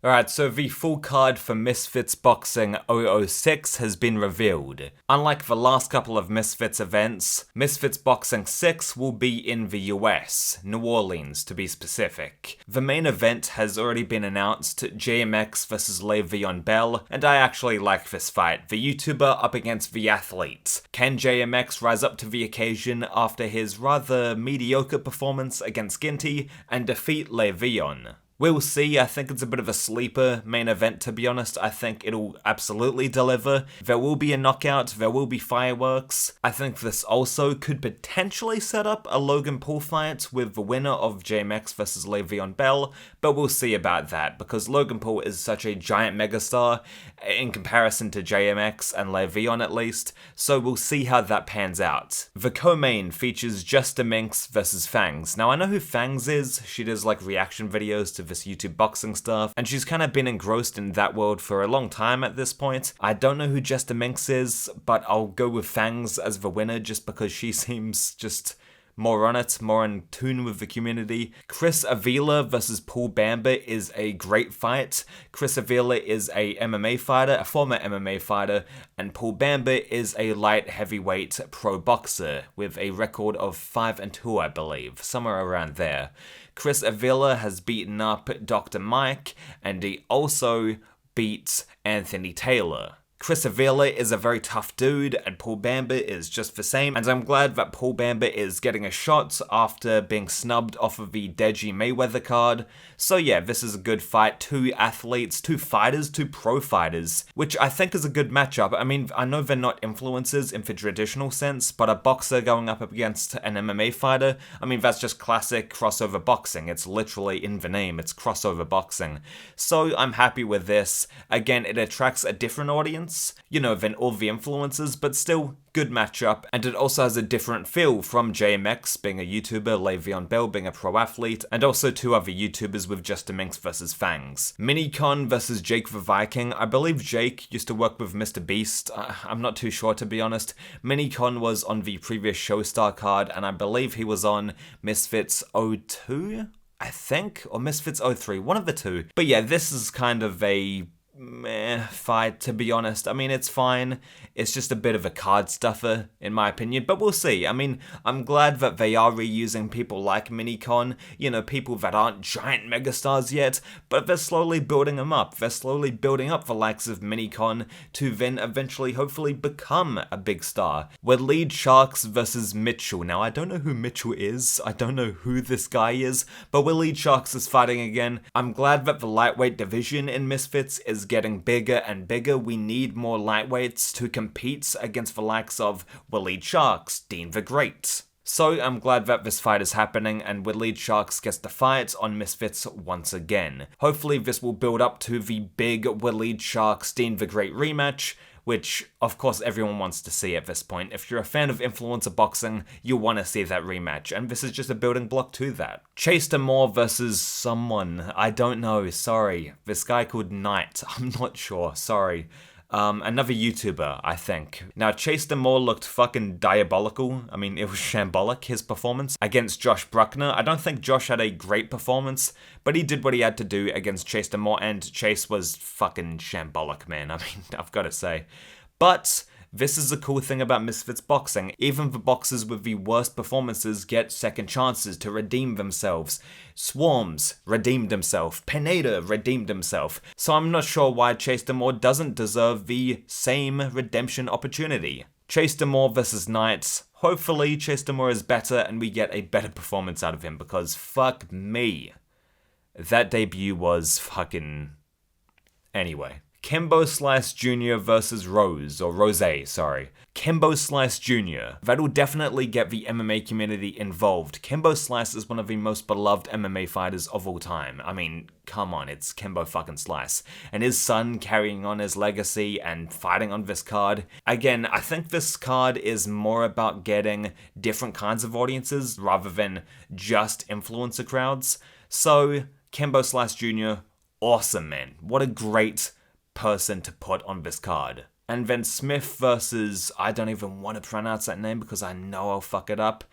Alright, so the full card for Misfits Boxing 006 has been revealed. Unlike the last couple of Misfits events, Misfits Boxing 6 will be in the US, New Orleans to be specific. The main event has already been announced, Justaminx vs Le'Veon Bell, and I actually like this fight, the YouTuber up against the athlete. Can Justaminx rise up to the occasion after his rather mediocre performance against Ginty and defeat Le'Veon? We'll see. I think it's a bit of a sleeper main event, to be honest. I think it'll absolutely deliver. There will be a knockout, there will be fireworks. I think this also could potentially set up a Logan Paul fight with the winner of Justaminx vs Le'Veon Bell, but we'll see about that, because Logan Paul is such a giant megastar in comparison to Justaminx and Le'Veon at least, so we'll see how that pans out. The co-main features Justaminx vs Fangs. Now I know who Fangs is, she does like reaction videos to this YouTube boxing stuff, and she's kind of been engrossed in that world for a long time at this point. I don't know who Justaminx is, but I'll go with Fangs as the winner just because she seems just more on it, more in tune with the community. Chris Avila versus Paul Bamba is a great fight. Chris Avila is a MMA fighter, a former MMA fighter, and Paul Bamba is a light heavyweight pro boxer with a record of 5-2, I believe, somewhere around there. Chris Avila has beaten up Dr. Mike, and he also beat Anthony Taylor. Chris Avila is a very tough dude, and Paul Bamba is just the same, and I'm glad that Paul Bamba is getting a shot after being snubbed off of the Deji Mayweather card. So yeah, this is a good fight. Two athletes, two fighters, two pro fighters, which I think is a good matchup. I mean, I know they're not influencers in the traditional sense, but a boxer going up against an MMA fighter, I mean, that's just classic crossover boxing. It's literally in the name, it's crossover boxing. So I'm happy with this. Again, it attracts a different audience, you know, than all the influencers, but still good matchup, and it also has a different feel from Justaminx being a YouTuber, Le'Veon Bell being a pro athlete, and also two other YouTubers with Justaminx versus Fangs. Minikon versus Jake the Viking. I believe Jake used to work with Mr. Beast. I'm not too sure, to be honest. Minikon was on the previous Showstar card, and I believe he was on Misfits 02, I think, or Misfits 03, one of the two. But yeah, this is kind of a meh fight, to be honest. I mean, it's fine. It's just a bit of a card stuffer, in my opinion, but we'll see. I mean, I'm glad that they are reusing people like Minikon, you know, people that aren't giant megastars yet, but they're slowly building them up. They're slowly building up the likes of Minikon to then eventually, hopefully, become a big star. Walid Sharks versus Mitchell. Now, I don't know who Mitchell is. I don't know who this guy is, but Walid Sharks is fighting again. I'm glad that the lightweight division in Misfits is getting bigger and bigger. We need more lightweights to compete against the likes of Walid Sharks, Dean the Great. So I'm glad that this fight is happening and Walid Sharks gets the fight on Misfits once again. Hopefully this will build up to the big Walid Sharks Dean the Great rematch, which of course everyone wants to see at this point. If you're a fan of influencer boxing, you want to see that rematch, and this is just a building block to that. Chase Moore versus someone, I don't know, sorry. This guy called Knight, I'm not sure, sorry. Another YouTuber, I think. Now, Chase Moore looked fucking diabolical. I mean, it was shambolic, his performance against Josh Bruckner. I don't think Josh had a great performance, but he did what he had to do against Chase Moore, and Chase was fucking shambolic, man. I mean, I've got to say. But this is the cool thing about Misfits boxing. Even the boxers with the worst performances get second chances to redeem themselves. Swarms redeemed himself. Pineda redeemed himself. So I'm not sure why Chase Moore doesn't deserve the same redemption opportunity. Chase Moore versus Knights. Hopefully Chase Moore is better and we get a better performance out of him, because fuck me, that debut was fucking... Anyway. Kimbo Slice Jr. versus Rose, sorry. Kimbo Slice Jr. That'll definitely get the MMA community involved. Kimbo Slice is one of the most beloved MMA fighters of all time. I mean, come on, it's Kimbo fucking Slice. And his son carrying on his legacy and fighting on this card. Again, I think this card is more about getting different kinds of audiences rather than just influencer crowds. So, Kimbo Slice Jr., awesome, man. What a great person to put on this card. And then Smith versus, I don't even want to pronounce that name because I know I'll fuck it up.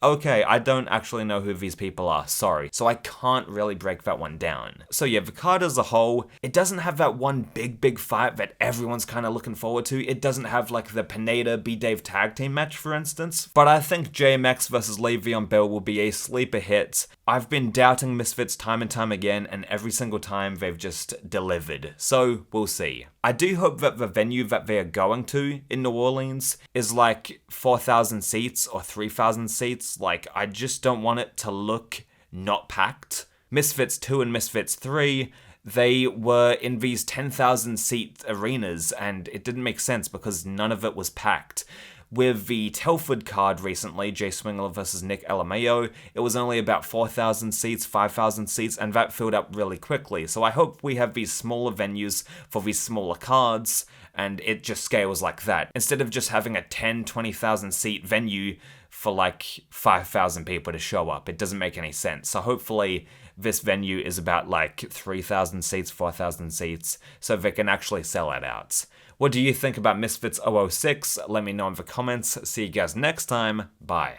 Okay, I don't actually know who these people are, sorry. So I can't really break that one down. So yeah, the card as a whole, it doesn't have that one big fight that everyone's kind of looking forward to. It doesn't have like the Pineda B-Dave tag team match, for instance. But I think JMX versus Le'Veon Bell will be a sleeper hit. I've been doubting Misfits time and time again, and every single time they've just delivered. So we'll see. I do hope that the venue that they are going to in New Orleans is like 4,000 seats or 3,000 seats. Like, I just don't want it to look not packed. Misfits 2 and Misfits 3, they were in these 10,000 seat arenas, and it didn't make sense because none of it was packed. With the Telford card recently, Jay Swingler versus Nick LaMayo, it was only about 4,000 seats, 5,000 seats, and that filled up really quickly. So I hope we have these smaller venues for these smaller cards, and it just scales like that. Instead of just having a 10, 20,000 seat venue for like 5,000 people to show up. It doesn't make any sense. So hopefully this venue is about like 3,000 seats, 4,000 seats, so they can actually sell it out. What do you think about Misfits 006? Let me know in the comments. See you guys next time. Bye.